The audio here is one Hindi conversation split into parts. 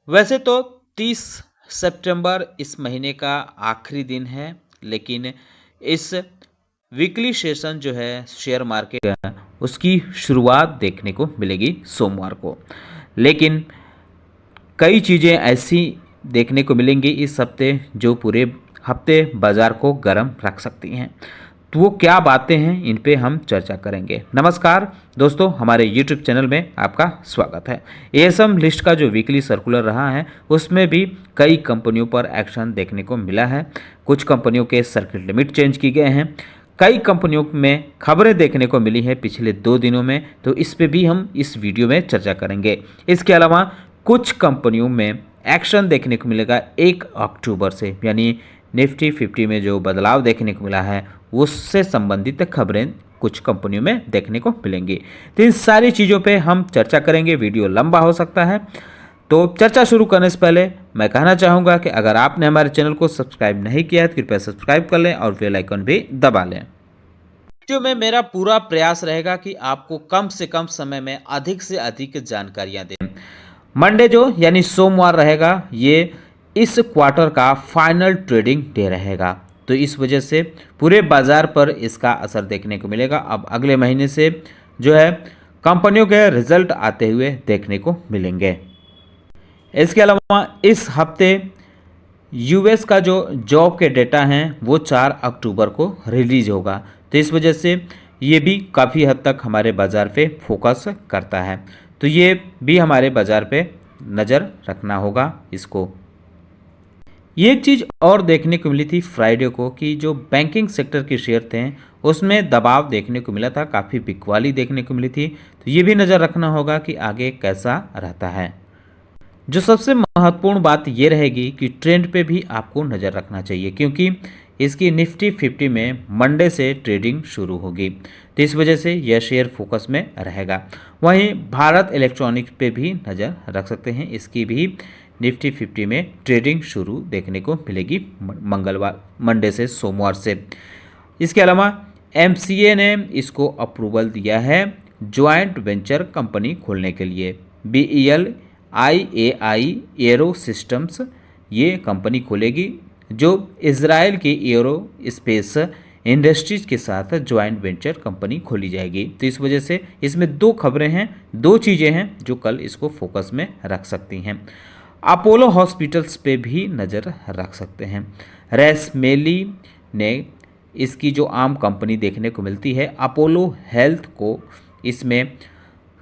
वैसे तो 30 सितंबर इस महीने का आखिरी दिन है, लेकिन इस वीकली सेशन जो है शेयर मार्केट का, उसकी शुरुआत देखने को मिलेगी सोमवार को। लेकिन कई चीज़ें ऐसी देखने को मिलेंगी इस हफ्ते जो पूरे हफ्ते बाजार को गर्म रख सकती हैं। तो वो क्या बातें हैं, इन पे हम चर्चा करेंगे। नमस्कार दोस्तों, हमारे YouTube चैनल में आपका स्वागत है। एएसएम लिस्ट का जो वीकली सर्कुलर रहा है उसमें भी कई कंपनियों पर एक्शन देखने को मिला है। कुछ कंपनियों के सर्किट लिमिट चेंज की गए हैं, कई कंपनियों में खबरें देखने को मिली है पिछले 2 दिनों में, तो इस पे भी हम इस वीडियो में चर्चा करेंगे। इसके अलावा कुछ कंपनियों में एक्शन देखने को मिलेगा 1 अक्टूबर से, यानी निफ्टी 50 में जो बदलाव देखने को मिला है उससे संबंधित खबरें कुछ कंपनियों में देखने को मिलेंगी। तो इन सारी चीज़ों पे हम चर्चा करेंगे। वीडियो लंबा हो सकता है, तो चर्चा शुरू करने से पहले मैं कहना चाहूँगा कि अगर आपने हमारे चैनल को सब्सक्राइब नहीं किया है तो कृपया सब्सक्राइब कर लें और बेल आइकन भी दबा लें। वीडियो में मेरा पूरा प्रयास रहेगा कि आपको कम से कम समय में अधिक से अधिक जानकारियाँ दें। मंडे जो यानी सोमवार रहेगा, ये इस क्वार्टर का फाइनल ट्रेडिंग डे रहेगा, तो इस वजह से पूरे बाजार पर इसका असर देखने को मिलेगा। अब अगले महीने से जो है कंपनियों के रिजल्ट आते हुए देखने को मिलेंगे। इसके अलावा इस हफ्ते यूएस का जो जॉब के डेटा हैं वो 4 अक्टूबर को रिलीज होगा, तो इस वजह से ये भी काफ़ी हद तक हमारे बाज़ार पे फोकस करता है, तो ये भी हमारे बाज़ार पे नज़र रखना होगा इसको। ये एक चीज़ और देखने को मिली थी फ्राइडे को कि जो बैंकिंग सेक्टर के शेयर थे उसमें दबाव देखने को मिला था, काफ़ी बिकवाली देखने को मिली थी, तो ये भी नज़र रखना होगा कि आगे कैसा रहता है। जो सबसे महत्वपूर्ण बात ये रहेगी कि ट्रेंड पे भी आपको नज़र रखना चाहिए, क्योंकि इसकी निफ्टी 50 में मंडे से ट्रेडिंग शुरू होगी, तो इस वजह से यह शेयर फोकस में रहेगा। वहीं भारत इलेक्ट्रॉनिक्स पे भी नज़र रख सकते हैं, इसकी भी निफ्टी 50 में ट्रेडिंग शुरू देखने को मिलेगी मंडे से सोमवार से। इसके अलावा एमसीए ने इसको अप्रूवल दिया है ज्वाइंट वेंचर कंपनी खोलने के लिए। बीईएल IAI एरो सिस्टम्स ये कंपनी खोलेगी जो इजराइल की एरो स्पेस इंडस्ट्रीज के साथ ज्वाइंट वेंचर कंपनी खोली जाएगी, तो इस वजह से इसमें 2 खबरें हैं, 2 चीज़ें हैं जो कल इसको फोकस में रख सकती हैं। अपोलो हॉस्पिटल्स पे भी नज़र रख सकते हैं। रैसमेली ने इसकी जो आम कंपनी देखने को मिलती है अपोलो हेल्थ को, इसमें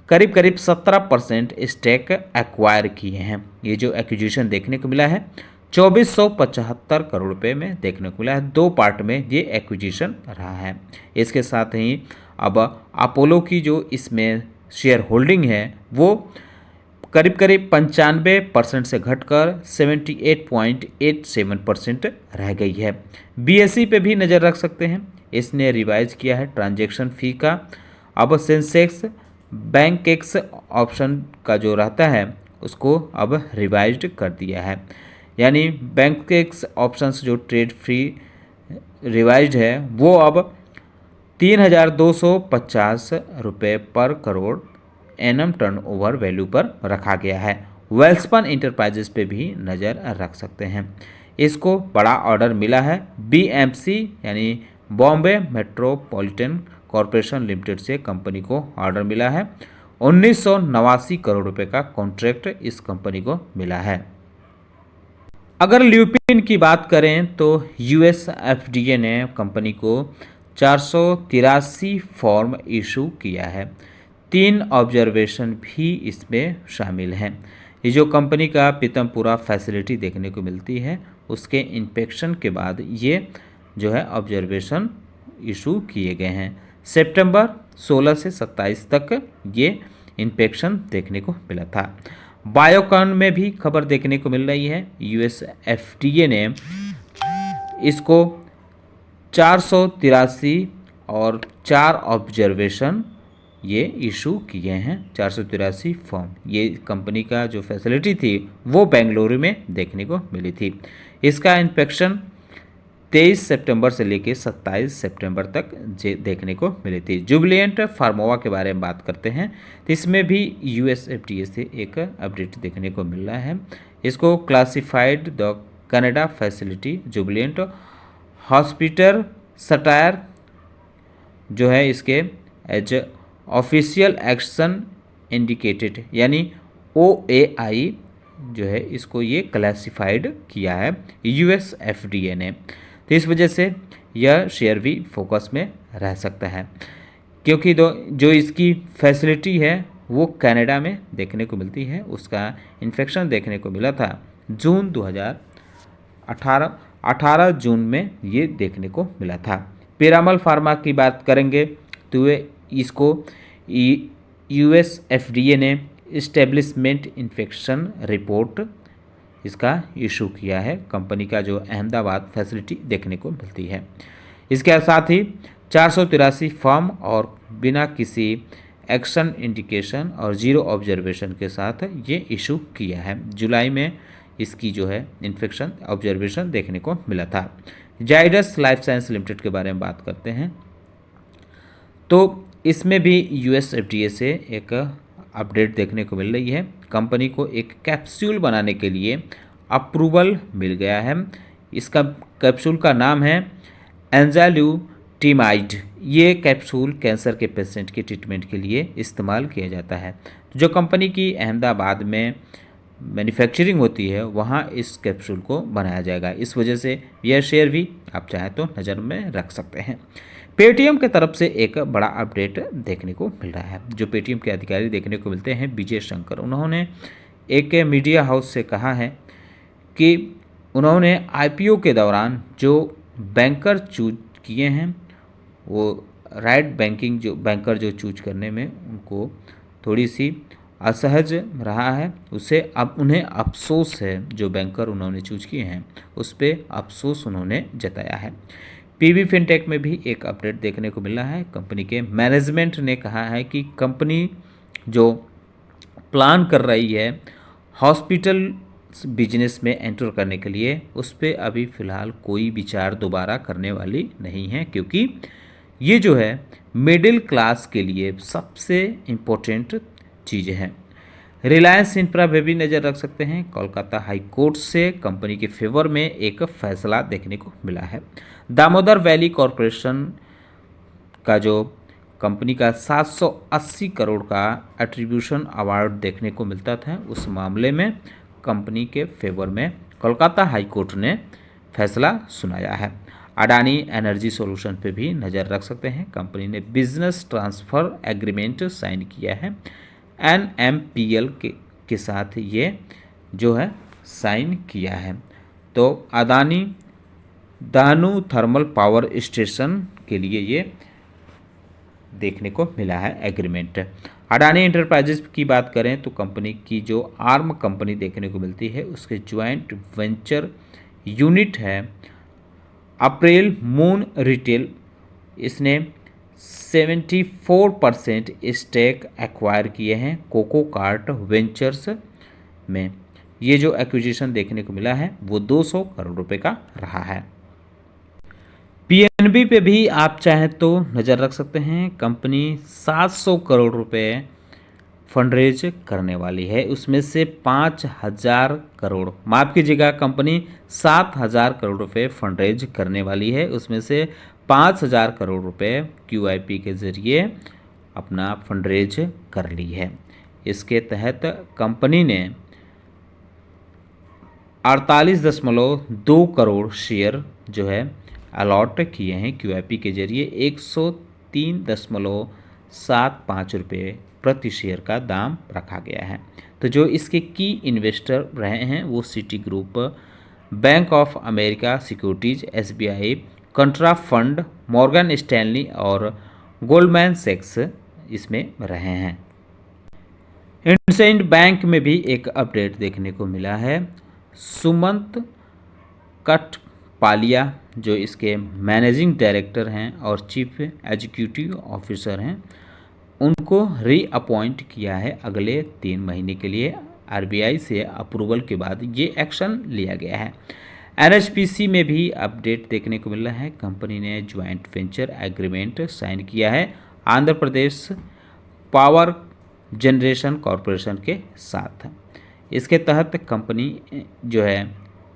करीब करीब 17% स्टेक एक्वायर किए हैं। ये जो एक्विजिशन देखने को मिला है 2475 करोड़ रुपए में देखने को मिला है। 2 पार्ट में ये एक्विजिशन रहा है। इसके साथ ही अब अपोलो की जो इसमें शेयर होल्डिंग है वो करीब करीब 95% से घटकर 78.87% रह गई है। बीएसई पे भी नज़र रख सकते हैं, इसने रिवाइज किया है ट्रांजैक्शन फ़ी का। अब सेंसेक्स बैंक एक्स ऑप्शन का जो रहता है उसको अब रिवाइज्ड कर दिया है, यानी बैंक एक्स ऑप्शंस जो ट्रेड फ्री रिवाइज्ड है वो अब 3,250 रुपये पर करोड़ एनएम टर्नओवर वैल्यू पर रखा गया है। वेल्सपन इंटरप्राइजेस पे भी नज़र रख सकते हैं, इसको बड़ा ऑर्डर मिला है बीएमसी यानी बॉम्बे मेट्रोपॉलिटन कॉरपोरेशन लिमिटेड से कंपनी को ऑर्डर मिला है। 1989 करोड़ रुपए का कॉन्ट्रैक्ट इस कंपनी को मिला है। अगर ल्यूपिन की बात करें तो यूएस एफडीए ने कंपनी को 483 फॉर्म इशू किया है। 3 ऑब्जर्वेशन भी इसमें शामिल हैं। ये जो कंपनी का पीतमपुरा फैसिलिटी देखने को मिलती है उसके इंस्पेक्शन के बाद ये जो है ऑब्जर्वेशन इशू किए गए हैं। सितंबर 16 से 27 तक ये इंस्पेक्शन देखने को मिला था। बायोकॉन में भी खबर देखने को मिल रही है, यूएस एफडीए ने इसको 483 और 4 ऑब्जर्वेशन ये इशू किए हैं। 483 फॉर्म, ये कंपनी का जो फैसिलिटी थी वो बेंगलुरु में देखने को मिली थी। इसका इंस्पेक्शन 23 सितंबर से लेकर 27 सितंबर तक देखने को मिली थी। जुबिलेंट फार्मोवा के बारे में बात करते हैं तो इसमें भी यूएसएफडीए से एक अपडेट देखने को मिल रहा है। इसको classified the Canada facility Jubilant hospital satire जो है इसके एज ऑफिशियल एक्शन इंडिकेटेड यानी OAI जो है इसको ये क्लासिफाइड किया है यूएसएफडीए ने। तो इस वजह से यह शेयर भी फोकस में रह सकता है क्योंकि जो इसकी फैसिलिटी है वो कनाडा में देखने को मिलती है। उसका इन्फेक्शन देखने को मिला था जून 2018 जून में ये देखने को मिला था। पिरामल फार्मा की बात करेंगे तो इसको यूएसएफडीए ने इस्टेब्लिशमेंट इन्फेक्शन रिपोर्ट इसका इशू किया है। कंपनी का जो अहमदाबाद फैसिलिटी देखने को मिलती है। इसके साथ ही 483 फर्म और बिना किसी एक्शन इंडिकेशन और जीरो ऑब्जर्वेशन के साथ ये इशू किया है। जुलाई में इसकी जो है इन्फेक्शन ऑब्जर्वेशन देखने को मिला था। जाइडस लाइफ साइंस लिमिटेड के बारे में बात करते हैं तो इसमें भी यूएसएफडीए से एक अपडेट देखने को मिल रही है। कंपनी को एक कैप्सूल बनाने के लिए अप्रूवल मिल गया है। इसका कैप्सूल का नाम है एंजाल्यूटिमाइड। ये कैप्सूल कैंसर के पेशेंट के ट्रीटमेंट के लिए इस्तेमाल किया जाता है। जो कंपनी की अहमदाबाद में मैन्युफैक्चरिंग होती है वहाँ इस कैप्सूल को बनाया जाएगा। इस वजह से यह शेयर भी आप चाहें तो नज़र में रख सकते हैं। पेटीएम की तरफ से एक बड़ा अपडेट देखने को मिल रहा है। जो पेटीएम के अधिकारी देखने को मिलते हैं विजय शंकर, उन्होंने एक मीडिया हाउस से कहा है कि उन्होंने आईपीओ के दौरान जो बैंकर चूज किए हैं वो राइट बैंकिंग जो बैंकर जो चूज करने में उनको थोड़ी सी असहज रहा है। उसे अब उन्हें अफसोस है। जो बैंकर उन्होंने चूज किए हैं उस पर अफसोस उन्होंने जताया है। पीवी फिनटेक में भी एक अपडेट देखने को मिला है। कंपनी के मैनेजमेंट ने कहा है कि कंपनी जो प्लान कर रही है हॉस्पिटल बिजनेस में एंटर करने के लिए उस पर अभी फ़िलहाल कोई विचार दोबारा करने वाली नहीं है क्योंकि ये जो है मिडिल क्लास के लिए सबसे इम्पोर्टेंट चीज़ है। रिलायंस इंफ्रा पे भी नज़र रख सकते हैं। कोलकाता हाई कोर्ट से कंपनी के फेवर में एक फैसला देखने को मिला है। दामोदर वैली कॉरपोरेशन का जो कंपनी का 780 करोड़ का एट्रीब्यूशन अवार्ड देखने को मिलता था उस मामले में कंपनी के फेवर में कोलकाता हाई कोर्ट ने फैसला सुनाया है। अडानी एनर्जी सॉल्यूशन पे भी नज़र रख सकते हैं। कंपनी ने बिजनेस ट्रांसफ़र एग्रीमेंट साइन किया है NMPL के साथ ये जो है साइन किया है। तो Adani Danu thermal power station के लिए ये देखने को मिला है एग्रीमेंट। अडानी एंटरप्राइजेस की बात करें तो कंपनी की जो आर्म कंपनी देखने को मिलती है उसके ज्वाइंट वेंचर यूनिट है अप्रैल मून रिटेल। इसने 74% स्टेक एक्वायर किए हैं कोको कार्ट वेंचर्स में। ये जो एक्विजिशन देखने को मिला है वो 200 करोड़ रुपए का रहा है। पीएनबी पे भी आप चाहें तो नज़र रख सकते हैं। कंपनी 700 करोड़ रुपए फंड रेज करने वाली है। उसमें से 5000 करोड़ माफ़ कीजिएगा कंपनी 7000 करोड़ रुपए फंड रेज करने वाली है। उसमें से 5000 करोड़ रुपए QIP के ज़रिए अपना फंड रेज कर ली है। इसके तहत कंपनी ने 48.2 करोड़ शेयर जो है अलॉट किए हैं QIP के जरिए। 103.75 रुपये प्रति शेयर का दाम रखा गया है। तो जो इसके की इन्वेस्टर रहे हैं वो city group, bank of America securities, SBI, कंट्रा fund, Morgan Stanley और गोल्डमैन सैक्स इसमें रहे हैं। इंडसइंड बैंक में भी एक अपडेट देखने को मिला है। सुमंत कटपालिया जो इसके मैनेजिंग डायरेक्टर हैं और चीफ एग्जीक्यूटिव ऑफिसर हैं उनको रीअपॉइंट किया है अगले 3 महीने के लिए। RBI से अप्रूवल के बाद ये एक्शन लिया गया है। एनएचपीसी में भी अपडेट देखने को मिल रहा है। कंपनी ने ज्वाइंट वेंचर एग्रीमेंट साइन किया है Andhra Pradesh power generation corporation के साथ। इसके तहत कंपनी जो है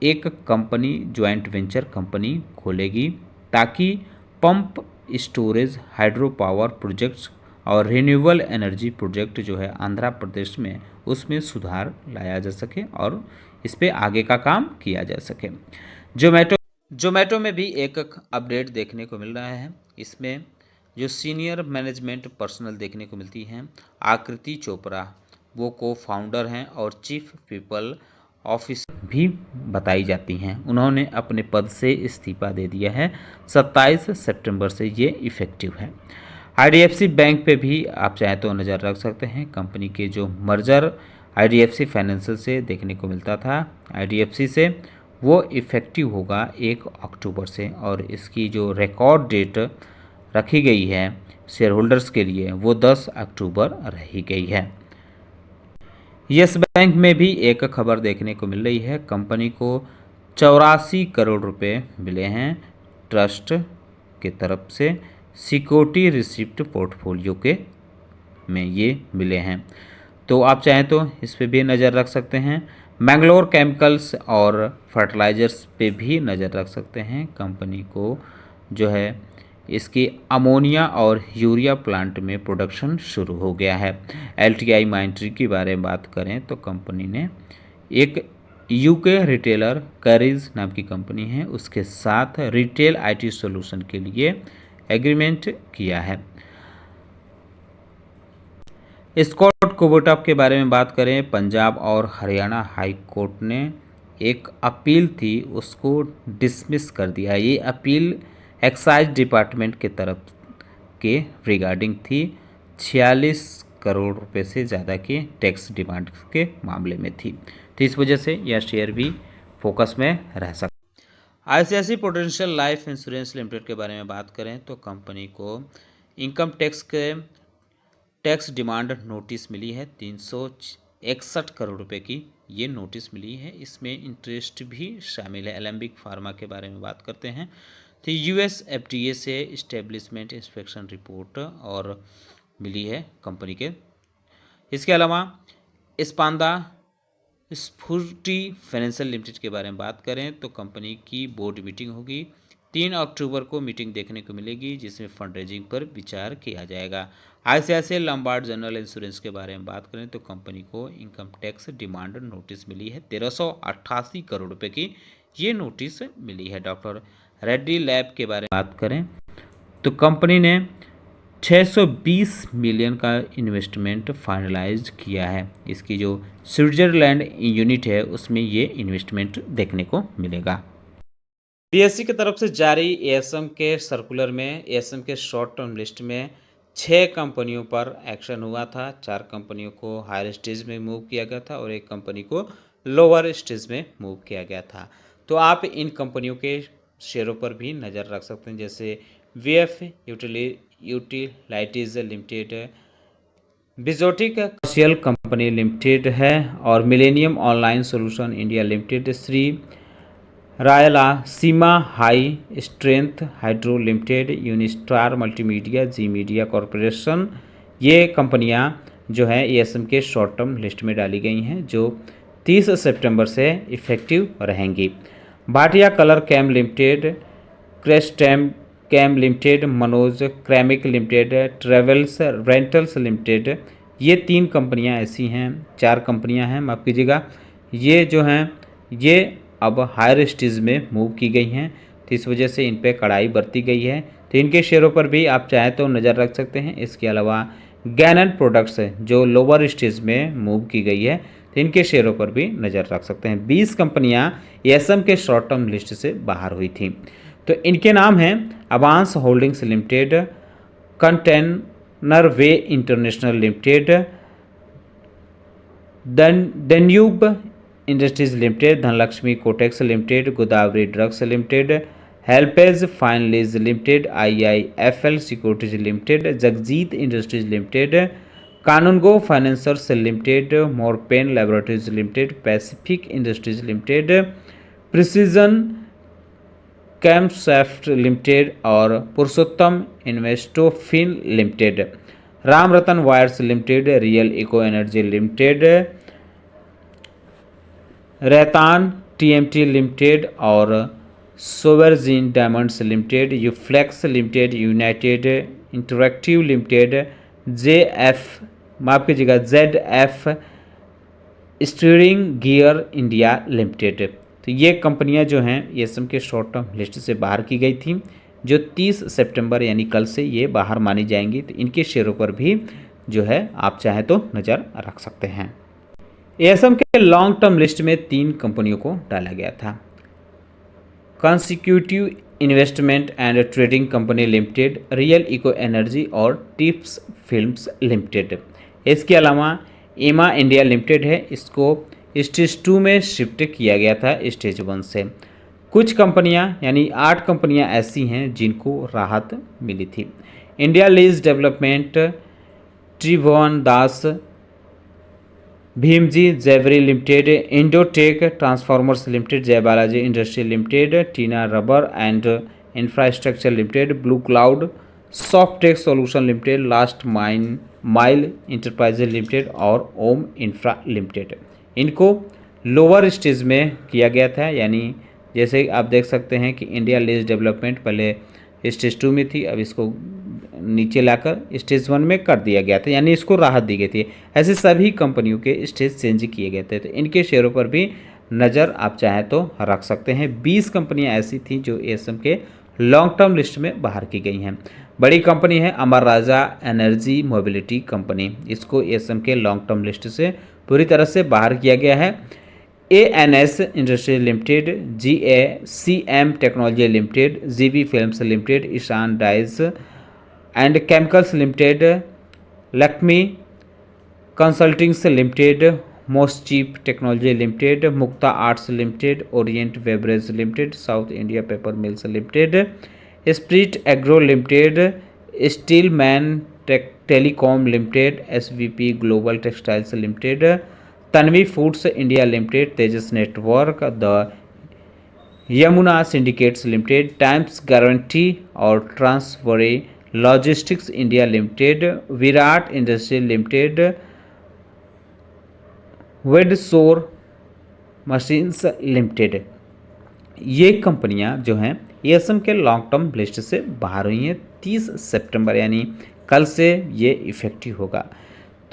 एक कंपनी ज्वाइंट वेंचर कंपनी खोलेगी ताकि pump storage hydro power projects और रिन्यूएबल एनर्जी प्रोजेक्ट जो है आंध्र प्रदेश में उसमें सुधार लाया जा सके और इस पे आगे का काम किया जा सके। जोमेटो में भी एक अपडेट देखने को मिल रहा है। इसमें जो सीनियर मैनेजमेंट पर्सनल देखने को मिलती हैं, आकृति चोपड़ा वो को फाउंडर हैं और चीफ पीपल ऑफिसर भी बताई जाती हैं। उन्होंने अपने पद से इस्तीफा दे दिया है। 27 सितंबर से ये इफ़ेक्टिव है। आईडीएफसी बैंक पे भी आप चाहे तो नज़र रख सकते हैं। कंपनी के जो मर्जर आईडीएफसी फाइनेंशियल से देखने को मिलता था आईडीएफसी से, वो इफ़ेक्टिव होगा 1 अक्टूबर से और इसकी जो रिकॉर्ड डेट रखी गई है शेयर होल्डर्स के लिए वो 10 अक्टूबर रही गई है। यस बैंक में भी एक खबर देखने को मिल रही है। कंपनी को 84 करोड़ रुपए मिले हैं ट्रस्ट के तरफ से सिक्योरिटी रिसिप्ट पोर्टफोलियो के में ये मिले हैं। तो आप चाहें तो इस पे भी नज़र रख सकते हैं। मैंगलोर केमिकल्स और फर्टिलाइजर्स पे भी नज़र रख सकते हैं। कंपनी को जो है इसकी अमोनिया और यूरिया प्लांट में प्रोडक्शन शुरू हो गया है। एलटीआई माइंट्री के बारे में बात करें तो कंपनी ने एक यूके रिटेलर करीज नाम की कंपनी है उसके साथ रिटेल आईटी सॉल्यूशन के लिए एग्रीमेंट किया है। स्कॉट कुबोटा के बारे में बात करें, पंजाब और हरियाणा हाई कोर्ट ने एक अपील थी उसको डिसमिस कर दिया। ये अपील एक्साइज डिपार्टमेंट के तरफ के रिगार्डिंग थी। 46 करोड़ रुपए से ज़्यादा के टैक्स डिमांड के मामले में थी। तो इस वजह से यह शेयर भी फोकस में रह सकता। ICICI prudential life insurance limited के बारे में बात करें तो कंपनी को इनकम टैक्स डिमांड नोटिस मिली है 361 करोड़ रुपए की ये नोटिस मिली है। इसमें इंटरेस्ट भी शामिल है। एलेम्बिक फार्मा के बारे में बात करते हैं तो यूएस एफडीए से इस्टेब्लिशमेंट इंस्पेक्शन रिपोर्ट और मिली है कंपनी के। इसके अलावा स्पांदा स्फूर्ति फाइनेंशियल लिमिटेड के बारे में बात करें तो कंपनी की बोर्ड मीटिंग होगी 3 अक्टूबर को मीटिंग देखने को मिलेगी जिसमें फंड रेजिंग पर विचार किया जाएगा। आईसीआईसीआई लंबार्ड जनरल इंश्योरेंस के बारे में बात करें तो कंपनी को इनकम टैक्स डिमांड नोटिस मिली है 1388 करोड़ रुपए की ये नोटिस मिली है। डॉक्टर रेड्डी लैब के बारे में बात करें तो कंपनी ने 620 मिलियन का इन्वेस्टमेंट फाइनलाइज किया है। इसकी जो स्विट्जरलैंड यूनिट है उसमें ये इन्वेस्टमेंट देखने को मिलेगा। बीएसई की तरफ से जारी एएसएम के सर्कुलर में एएसएम के शॉर्ट टर्म लिस्ट में 6 कंपनियों पर एक्शन हुआ था। 4 कंपनियों को हायर स्टेज में मूव किया गया था और एक कंपनी को लोअर स्टेज में मूव किया गया था। तो आप इन कंपनियों के शेयरों पर भी नज़र रख सकते हैं जैसे वीएफ यूटिलाइटीज लिमिटेड, बिजोटिक कमर्शियल कंपनी लिमिटेड है और millennium online solution India limited, Shri Rayalaseema high strength hydro limited, Unistar multimedia, Zee media corporation. ये कंपनियां जो है एएसएम के शॉर्ट टर्म लिस्ट में डाली गई हैं जो 30 सितंबर से इफेक्टिव रहेंगी। भाटिया कलर कैम लिमिटेड, क्रेस्टैम chem limited, Manoj ceramic limited, travels rentals limited, ये 3 कंपनियां ऐसी हैं, 4 कंपनियां हैं माफ़ कीजिएगा, ये जो हैं ये अब हायर स्टेज में मूव की गई हैं। तो इस वजह से इन पे कड़ाई बरती गई है। तो इनके शेयरों पर भी आप चाहें तो नज़र रख सकते हैं। इसके अलावा गैनन प्रोडक्ट्स जो लोअर स्टेज में मूव की गई है तो इनके शेयरों पर भी नज़र रख सकते हैं। 20 कंपनियां एएसएम के शॉर्ट टर्म लिस्ट से बाहर हुई थी। तो इनके नाम हैं Avance Holdings Limited, Container Way International Limited, Danube Industries Limited, Dhanlaxmi Cotex Limited, Godavari Drugs Limited, Helpage Finlease Limited, IIFL Securities Limited, Jagjit Industries Limited, Kanungo Financers Limited, Morepen Laboratories Limited, Pacific Industries Limited, Precision Camshaft Limited और Purushottam Investofin Limited, Ram Ratan Wires Limited, real eco Energy Limited, Rhetan TMT Limited और Sovereign Diamonds Limited, Uflex Limited, United Interactive Limited, Z F Steering Gear India limited. तो ये कंपनियां जो हैं ईएसएम के शॉर्ट टर्म लिस्ट से बाहर की गई थी, जो 30 सितंबर यानी कल से ये बाहर मानी जाएंगी। तो इनके शेयरों पर भी जो है आप चाहें तो नज़र रख सकते हैं। ईएसएम के लॉन्ग टर्म लिस्ट में 3 कंपनियों को डाला गया था, consecutive investment and trading company limited, real eco energy और टिप्स फिल्म्स लिमिटेड। इसके अलावा एमा इंडिया लिमिटेड है, इसको स्टेज 2 में शिफ्ट किया गया था स्टेज 1 से। कुछ कंपनियां यानी 8 कंपनियां ऐसी हैं जिनको राहत मिली थी। India lease development, Tribhuvan Das, Bhimji Zaveri limited, indotech transformers limited, Jai Balaji industry limited, Tina rubber and infrastructure limited, blue cloud softech solution limited, last mile enterprises limited और ओम इंफ्रा लिमिटेड। इनको लोअर स्टेज में किया गया था, यानी जैसे आप देख सकते हैं कि इंडिया लीज डेवलपमेंट पहले स्टेज 2 में थी, अब इसको नीचे लाकर स्टेज 1 में कर दिया गया था, यानी इसको राहत दी गई थी। ऐसे सभी कंपनियों के स्टेज चेंज किए गए थे, तो इनके शेयरों पर भी नज़र आप चाहें तो रख सकते हैं। 20 कंपनियां ऐसी थी जो एएसएम के लॉन्ग टर्म लिस्ट में बाहर की गई हैं। बड़ी कंपनी है Amara Raja energy mobility company, इसको एएसएम के लॉन्ग टर्म लिस्ट से पूरी तरह से बाहर किया गया है। ANS industries limited, GACM technology limited, GB films limited, Ishan dyes and chemicals limited, Lakshmi consultings limited, Moschip technology limited, Mukta arts limited, orient beverage limited, south India paper mills limited, spirit agro limited, steel man telecom limited, SVP global textiles limited, Tanvi foods India limited, Tejas network, the Yamuna syndicates limited, times guarantee और ट्रांसफरे logistics India limited, Virat industry limited, Windsor machines limited. ये कंपनियां जो हैं एएसएम के लॉन्ग टर्म लिस्ट से बाहर हुई हैं 30 सितंबर यानी कल से ये इफेक्टिव होगा।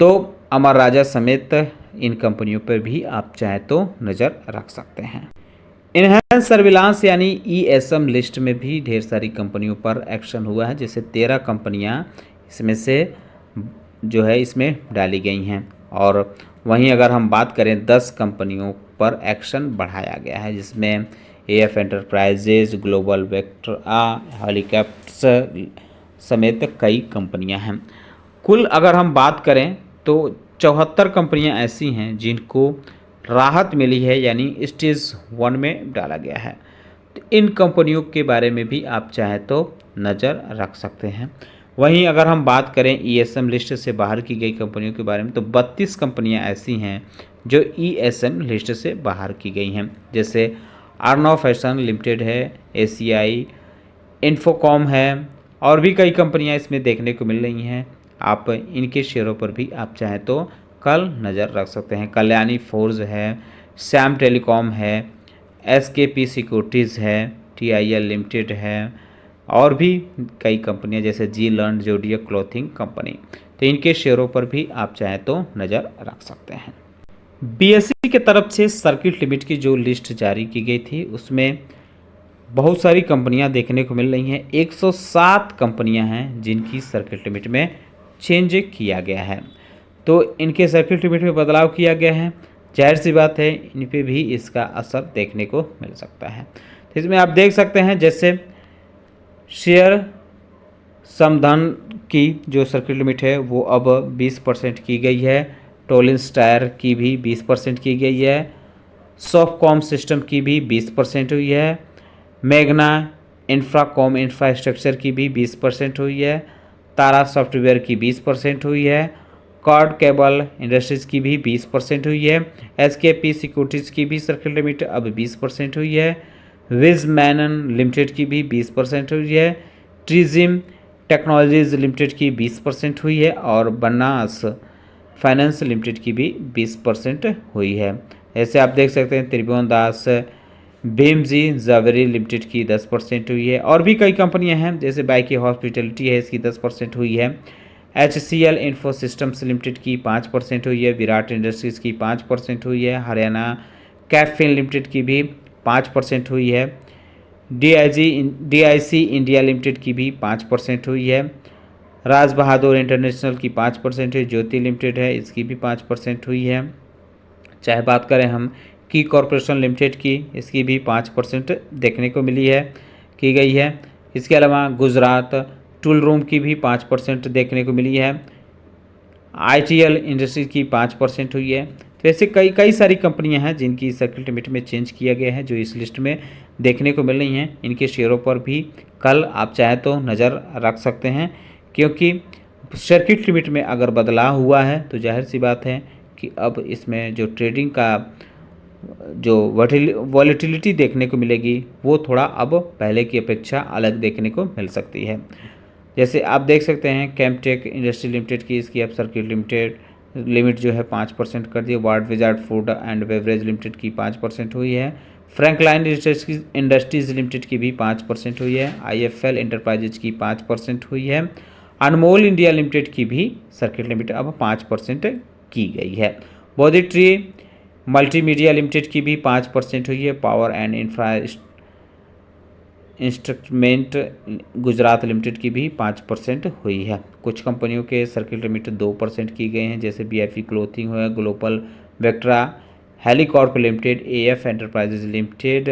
तो अमर राजा समेत इन कंपनियों पर भी आप चाहें तो नज़र रख सकते हैं। इनहैंस सर्विलांस यानी ईएसएम लिस्ट में भी ढेर सारी कंपनियों पर एक्शन हुआ है, जैसे 13 कंपनियां इसमें से जो है इसमें डाली गई हैं। और वहीं अगर हम बात करें 10 कंपनियों पर एक्शन बढ़ाया गया है, जिसमें AF enterprises, global vectra, helicopters समेत कई कंपनियां हैं। कुल अगर हम बात करें तो 74 कंपनियां ऐसी हैं जिनको राहत मिली है, यानी स्टेज 1 में डाला गया है। तो इन कंपनियों के बारे में भी आप चाहें तो नज़र रख सकते हैं। वहीं अगर हम बात करें ईएसएम लिस्ट से बाहर की गई कंपनियों के बारे में, तो 32 कंपनियां ऐसी हैं जो ईएसएम लिस्ट से बाहर की गई हैं, जैसे अर्नव फैशन लिमिटेड है, एसीआई इन्फोकॉम है, और भी कई कंपनियां इसमें देखने को मिल रही हैं। आप इनके शेयरों पर भी आप चाहें तो कल नज़र रख सकते हैं। कल्याणी फोर्ज है, श्याम टेलीकॉम है, एसकेपी सिक्योरिटीज़ है, टीआईएल लिमिटेड है, और भी कई कंपनियां जैसे जी लर्न जोडियक क्लॉथिंग कंपनी। तो इनके शेयरों पर भी आप चाहें तो नज़र रख सकते हैं। बीएसई की तरफ से सर्किट लिमिट की जो लिस्ट जारी की गई थी उसमें बहुत सारी कंपनियां देखने को मिल रही हैं। 107 कंपनियां हैं जिनकी सर्किट लिमिट में चेंज किया गया है। तो इनके सर्किट लिमिट में बदलाव किया गया है, जाहिर सी बात है इन पे भी इसका असर देखने को मिल सकता है। तो इसमें आप देख सकते हैं जैसे शेयर समधन की जो सर्किट लिमिट है वो अब 20% की गई है, टोलिंस टायर की भी 20% की गई है, सॉफ्टकॉम सिस्टम की भी 20% हुई है, मेघना इंफ्राकॉम इंफ्रास्ट्रक्चर की भी 20% हुई है, तारा सॉफ्टवेयर की 20% हुई है, कॉर्ड केबल इंडस्ट्रीज़ की भी 20% हुई है। एसकेपी सिक्योरिटीज़ की भी सर्किट लिमिट अब 20% हुई है। विज मैनन लिमिटेड की भी 20% हुई है। ट्रिजिम टेक्नोलॉजीज लिमिटेड की 20% हुई है और बनास फाइनेंस लिमिटेड की भी 20% हुई है। ऐसे आप देख सकते हैं त्रिभुवन दास बेमजी जावेरी लिमिटेड की 10% हुई है। और भी कई कंपनियां हैं जैसे बाइकी हॉस्पिटलिटी है, इसकी 10% हुई है। HCL इन्फो सिस्टम्स लिमिटेड की 5% हुई है। विराट इंडस्ट्रीज़ की 5% हुई है। हरियाणा कैफिन लिमिटेड की भी 5% हुई है। DIC इंडिया लिमिटेड की भी 5% हुई है। राज बहादुर इंटरनेशनल की 5% है। ज्योति लिमिटेड है, इसकी भी 5% हुई है। चाहे बात करें हम की कॉरपोरेशन लिमिटेड की, इसकी भी 5% देखने को मिली है, की गई है। इसके अलावा गुजरात टूल रूम की भी 5% देखने को मिली है। ITL इंडस्ट्रीज की 5% हुई है। तो ऐसे कई कई सारी कंपनियां हैं जिनकी सर्किट लिमिट में चेंज किया गया है, जो इस लिस्ट में देखने को मिल रही हैं। इनके शेयरों पर भी कल आप चाहे तो नज़र रख सकते हैं, क्योंकि सर्किट लिमिट में अगर बदलाव हुआ है तो जाहिर सी बात है कि अब इसमें जो ट्रेडिंग का जो वॉलेटिलिटी देखने को मिलेगी वो थोड़ा अब पहले की अपेक्षा अलग देखने को मिल सकती है। जैसे आप देख सकते हैं कैम्पटेक इंडस्ट्री लिमिटेड की, इसकी अब सर्किट लिमिट जो है 5% कर दी। Ward wizard food and beverage limited की 5% हुई है। फ्रैंकलाइन इंडस्ट्रीज लिमिटेड की भी 5% हुई है। IFL इंटरप्राइजेज की 5% हुई है। अनमोल इंडिया लिमिटेड की भी सर्किट लिमिट अब 5% की गई है। बोधी ट्री मल्टीमीडिया लिमिटेड की भी 5% हुई है। Power and instrument Gujarat limited की भी 5% हुई है। कुछ कंपनियों के सर्किट लिमिट 2% की गए हैं, जैसे BIF क्लोथिंग है, global vectra helicorp limited, AF enterprises limited,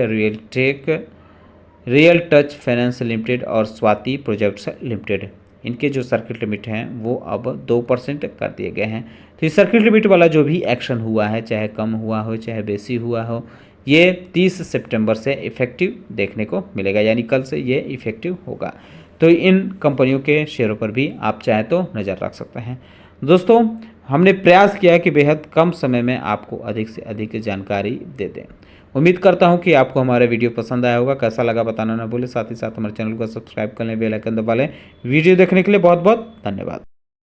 real touch finance limited और स्वाति प्रोजेक्ट्स लिमिटेड। इनके जो सर्किट लिमिट हैं वो अब 2% कर दिए गए हैं। तो इस सर्किट लिमिट वाला जो भी एक्शन हुआ है, चाहे कम हुआ हो चाहे बेसी हुआ हो, ये 30 सितंबर से इफ़ेक्टिव देखने को मिलेगा, यानी कल से ये इफ़ेक्टिव होगा। तो इन कंपनियों के शेयरों पर भी आप चाहे तो नज़र रख सकते हैं। दोस्तों, हमने प्रयास किया कि बेहद कम समय में आपको अधिक से अधिक जानकारी दे दें। उम्मीद करता हूं कि आपको हमारा वीडियो पसंद आया होगा। कैसा लगा बताना ना भूलें। साथ ही साथ हमारे चैनल को सब्सक्राइब कर लें, बेल आइकन दबा लें। वीडियो देखने के लिए बहुत बहुत धन्यवाद।